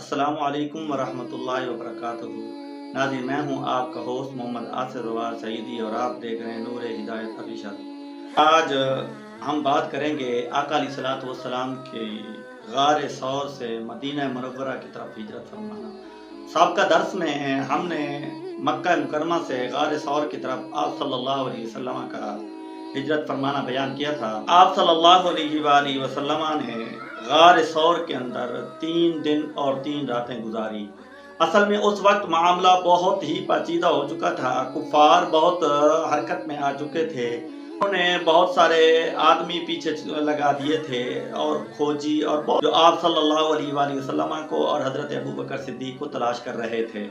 السلام علیکم ورحمۃ اللہ وبرکاتہ۔ ناظرین، میں ہوں آپ کا ہوسٹ محمد آصر روار سعیدی اور آپ دیکھ رہے ہیں نور ہدایت ارشاد۔ آج ہم بات کریں گے آقا علیہ الصلوۃ والسلام کی غار ثور سے مدینہ منورہ کی طرف ہجرت فرمانا۔ سابقہ درس میں ہم نے مکہ مکرمہ سے غار ثور کی طرف آپ صلی اللہ علیہ وسلم کا ہجرت فرمانا بیان کیا تھا۔ آپ صلی اللہ علیہ وآلہ وسلم نے غار ثور کے اندر 3 دن اور 3 راتیں گزاری۔ اصل میں اس وقت معاملہ بہت ہی پیچیدہ ہو چکا تھا، کفار بہت حرکت میں آ چکے تھے، انہوں نے بہت سارے آدمی پیچھے لگا دیے تھے اور کھوجی اور جو آپ صلی اللہ علیہ وآلہ وسلم کو اور حضرت ابوبکر صدیق کو تلاش کر رہے تھے۔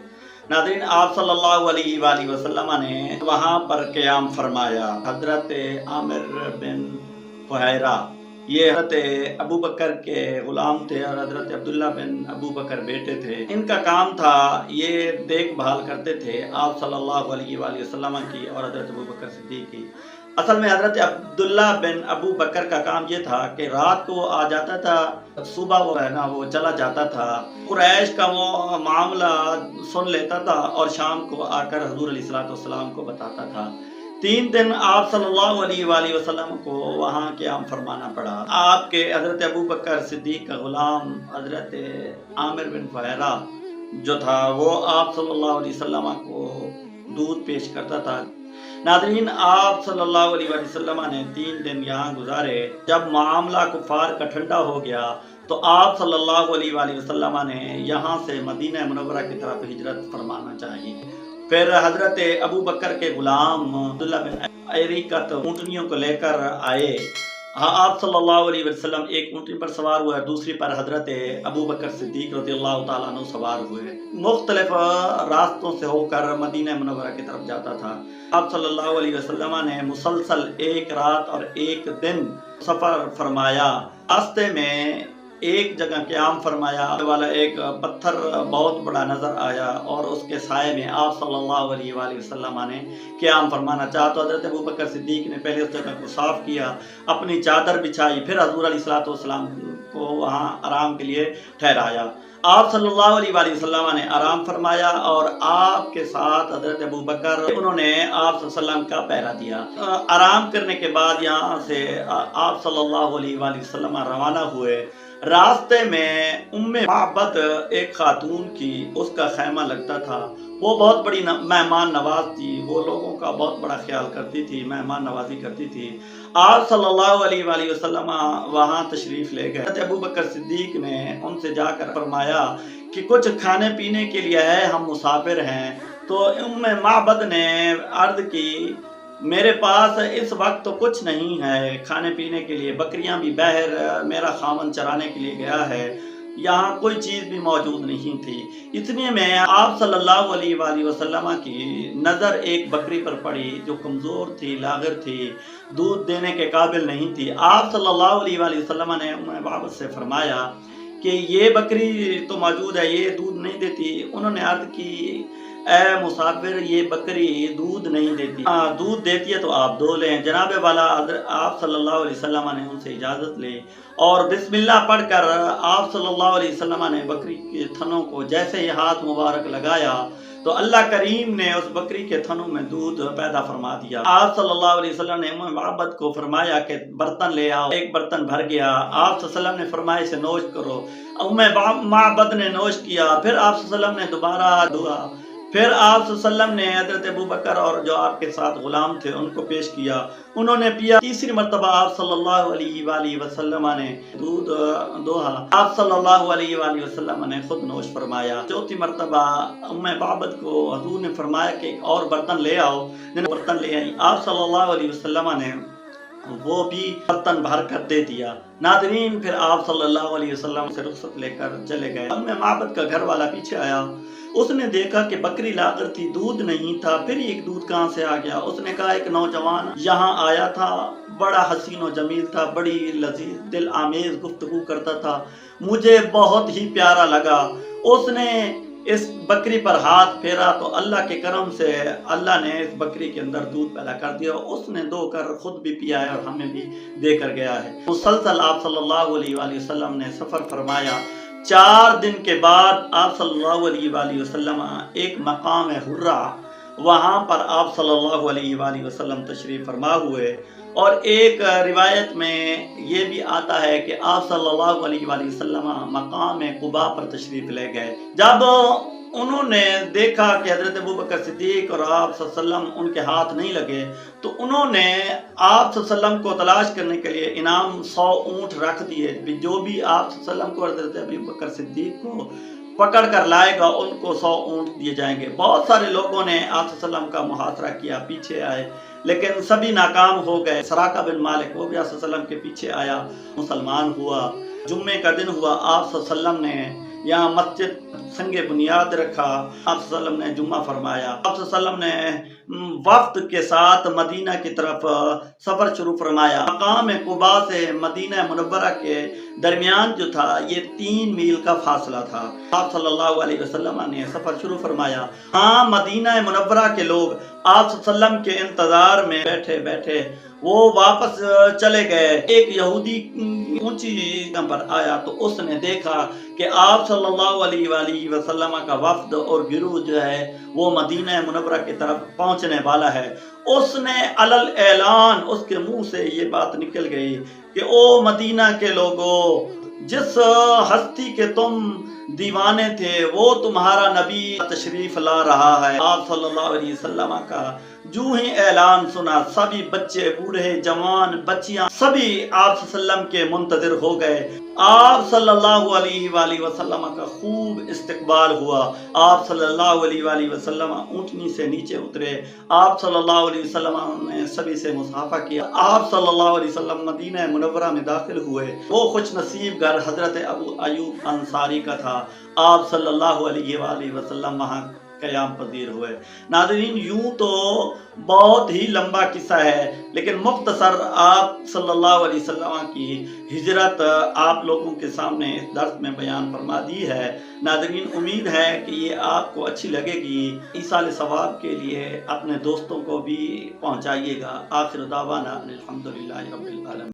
ناظرین، آپ صلی اللہ علیہ وآلہ وسلم نے وہاں پر قیام فرمایا۔ حضرت عامر بن فہیرہ یہ حضرت ابوبکر کے غلام تھے اور حضرت عبداللہ بن ابوبکر بیٹے تھے۔ ان کا کام تھا یہ دیکھ بھال کرتے تھے آپ صلی اللہ علیہ وآلہ وسلم کی اور حضرت ابوبکر صدیق کی۔ اصل میں حضرت عبداللہ بن ابوبکر کا کام یہ تھا کہ رات کو آ جاتا تھا، صبح وہ چلا جاتا تھا، قریش کا وہ معاملہ سن لیتا تھا اور شام کو آ کر حضور علیہ السلام کو بتاتا تھا۔ 3 دن آپ صلی اللہ علیہ وآلہ وسلم کو وہاں قیام فرمانا پڑا۔ آپ کے حضرت ابوبکر صدیق کا غلام حضرت عامر بن فہیرہ جو تھا وہ آپ صلی اللہ علیہ وسلم کو دودھ پیش کرتا تھا۔ ناظرین، آپ صلی اللہ علیہ وسلم نے 3 دن یہاں گزارے۔ جب معاملہ کفار کا ٹھنڈا ہو گیا تو آپ صلی اللہ علیہ وآلہ وسلم نے یہاں سے مدینہ منورہ کی طرف ہجرت فرمانا چاہیے۔ پھر حضرت ابوبکر کے غلام عبداللہ بن ایریکت اونٹنیوں کو لے کر آئے۔ آپ صلی اللہ علیہ وسلم ایک اونٹنی پر سوار ہوئے، دوسری پر حضرت ابوبکر صدیق رضی اللہ تعالیٰ عنہ سوار ہوئے۔ مختلف راستوں سے ہو کر مدینہ منورہ کی طرف جاتا تھا۔ آپ صلی اللہ علیہ وسلم نے مسلسل 1 رات اور 1 دن سفر فرمایا۔ راستے میں ایک جگہ قیام فرمایا والا ایک پتھر بہت بڑا نظر آیا اور اس کے سائے میں آپ صلی اللہ علیہ وآلہ وسلم نے قیام فرمانا چاہا تو حضرت ابوبکر صدیق نے پہلے اس جگہ کو صاف کیا، اپنی چادر بچھائی، پھر حضور علیہ السلام کو وہاں آرام کے لیے ٹھہرایا۔ آپ صلی اللہ علیہ وآلہ وسلم نے آرام فرمایا اور آپ کے ساتھ حضرت ابوبکر انہوں نے آپ صلی اللہ علیہ وسلم کا پہرا دیا۔ آرام کرنے کے بعد یہاں سے آپ صلی اللہ علیہ وآلہ وسلم روانہ ہوئے۔ راستے میں معبد ایک خاتون کی اس کا خیمہ لگتا تھا، وہ بہت بڑی مہمان نواز تھی، وہ لوگوں کا بہت بڑا خیال کرتی تھی، مہمان نوازی کرتی تھی۔ آپ صلی اللہ علیہ وآلہ وسلم وہاں تشریف لے گئے۔ حضرت ابوبکر صدیق نے ان سے جا کر فرمایا کہ کچھ کھانے پینے کے لیے ہے، ہم مسافر ہیں۔ تو معبد نے عرض کی میرے پاس اس وقت تو کچھ نہیں ہے کھانے پینے کے لیے، بکریاں بھی باہر میرا خاوند چرانے کے لیے گیا ہے، یہاں کوئی چیز بھی موجود نہیں تھی۔ اتنے میں آپ صلی اللہ علیہ وآلہ وسلم کی نظر ایک بکری پر پڑی جو کمزور تھی، لاغر تھی، دودھ دینے کے قابل نہیں تھی۔ آپ صلی اللہ علیہ وآلہ وسلم نے معبد سے فرمایا کہ یہ بکری تو موجود ہے، یہ دودھ نہیں دیتی۔ انہوں نے عرض کی اے مسافر، یہ بکری دودھ نہیں دیتی، دودھ دیتی ہے تو آپ دو لیں۔ جناب والا آپ صلی اللہ علیہ وسلم نے ان سے اجازت لی اور بسم اللہ پڑھ کر آپ صلی اللہ علیہ وسلم نے بکری کے تھنوں کو جیسے ہی ہاتھ مبارک لگایا تو اللہ کریم نے اس بکری کے تھنوں میں دودھ پیدا فرما دیا۔ آپ صلی اللہ علیہ وسلم نے معبد کو فرمایا کہ برتن لے آؤ، ایک برتن بھر گیا۔ آپ صلی اللہ علیہ وسلم نے فرمایا اسے نوش کرو، معبد نے نوش کیا، پھر آپ صلی اللہ علیہ وسلم نے دوبارہ دعا، پھر آپ صلی اللہ علیہ وسلم نے حضرت ابوبکر اور جو آپ کے ساتھ غلام تھے ان کو پیش کیا، انہوں نے پیا۔ تیسری مرتبہ آپ صلی اللہ علیہ وآلہ وسلم نے دودھ دوہا، آپ صلی اللہ علیہ وآلہ وسلم نے خود نوش فرمایا۔ چوتھی مرتبہ معبد کو حضور نے فرمایا کہ ایک اور برتن لے آؤ، برتن لے آئی۔ آپ صلی اللہ علیہ وسلم نے وہ بھی برتن بھر کر دے دیا۔ ناظرین، پھر آپ صلی اللہ علیہ وسلم سے رخصت لے کر چلے گئے۔ معبد کا گھر والا پیچھے آیا، اس نے دیکھا کہ بکری لاغر تھی، دودھ نہیں تھا، پھر ایک دودھ کہاں سے آ گیا؟ اس نے کہا ایک نوجوان یہاں آیا تھا، بڑا حسین و جمیل تھا، بڑی لذیذ دل آمیز گفتگو کرتا تھا، مجھے بہت ہی پیارا لگا۔ اس نے اس بکری پر ہاتھ پھیرا تو اللہ کے کرم سے اللہ نے اس بکری کے اندر دودھ پیدا کر دیا، اس نے دو کر خود بھی پیا ہے اور ہمیں بھی دے کر گیا ہے۔ مسلسل آپ صلی اللہ علیہ وآلہ وسلم نے سفر فرمایا، 4 دن کے بعد آپ صلی اللہ علیہ وآلہ وسلم ایک مقام حرہ، وہاں پر آپ صلی اللہ علیہ وآلہ وسلم تشریف فرما ہوئے، اور ایک روایت میں یہ بھی آتا ہے کہ آپ صلی اللہ علیہ وآلہ وسلم مقام قباء پر تشریف لے گئے۔ جب انہوں نے دیکھا کہ حضرت ابوبکر صدیق اور آپ صلی اللہ علیہ وسلم ان کے ہاتھ نہیں لگے، تو انہوں نے آپ صلی اللہ علیہ وسلم کو تلاش کرنے کے لیے انعام 100 اونٹ رکھ دیے، جو بھی آپ صلی اللہ علیہ وسلم کو حضرت ابوبکر صدیق کو پکڑ کر لائے گا ان کو 100 اونٹ دیے جائیں گے۔ بہت سارے لوگوں نے آپ صلی اللہ علیہ وسلم کا محاصرہ کیا، پیچھے آئے، لیکن سبھی ناکام ہو گئے۔ سراقہ بن مالک وہ بھی آپ صلی اللہ علیہ وسلم کے پیچھے آیا، مسلمان ہوا۔ جمعے کا دن ہوا، آپ صلی اللہ علیہ وسلم نے یہاں مسجد سنگ بنیاد رکھا، آپ صلی اللہ علیہ وسلم نے جمعہ فرمایا۔ آپ صلی اللہ علیہ وسلم نے وفد کے ساتھ مدینہ کی طرف سفر شروع فرمایا۔ مقام قباء سے مدینہ منورہ کے درمیان جو تھا یہ 3 میل کا فاصلہ تھا۔ آپ صلی اللہ علیہ وسلم نے سفر شروع فرمایا۔ ہاں، مدینہ منورہ کے لوگ آپ صلی اللہ علیہ وسلم کے انتظار میں بیٹھے بیٹھے وہ واپس چلے گئے۔ ایک یہودی اونچی جگہ پر آیا تو اس نے دیکھا کہ آپ صلی اللہ علیہ وآلہ وسلم کا وفد اور گروہ جو ہے وہ مدینہ منورہ کی طرف پہنچنے والا ہے۔ اس نے علل اعلان اس کے منہ سے یہ بات نکل گئی کہ او مدینہ کے لوگوں، جس ہستی کے تم دیوانے تھے وہ تمہارا نبی تشریف لا رہا ہے۔ آپ صلی اللہ علیہ وسلم کا جو ہی اعلان سنا، سبھی بچے، بوڑھے، جوان، بچیاں سبھی آپ صلی اللہ علیہ وسلم کے منتظر ہو گئے۔ آپ صلی اللہ علیہ وآلہ وسلم کا خوب استقبال ہوا۔ آپ صلی اللہ علیہ وآلہ وسلم اونٹنی سے نیچے اترے، آپ صلی اللہ علیہ وسلم نے سبھی سے مصافحہ کیا۔ آپ صلی اللہ علیہ وسلم مدینہ منورہ میں داخل ہوئے۔ وہ خوش نصیب گھر حضرت ابو ایوب انصاری کا تھا۔ آپ صلی اللہ علیہ وآلہ وسلم وہاں قیام پذیر ہوئے۔ ناظرین، یوں تو بہت ہی لمبا قصہ ہے، لیکن مختصر آپ صلی اللہ علیہ وسلم کی ہجرت آپ لوگوں کے سامنے اس درس میں بیان فرما دی ہے۔ ناظرین، امید ہے کہ یہ آپ کو اچھی لگے گی۔ ایصال ثواب کے لیے اپنے دوستوں کو بھی پہنچائیے گا۔ آخر دعوانا الحمدللہ رب العالمین۔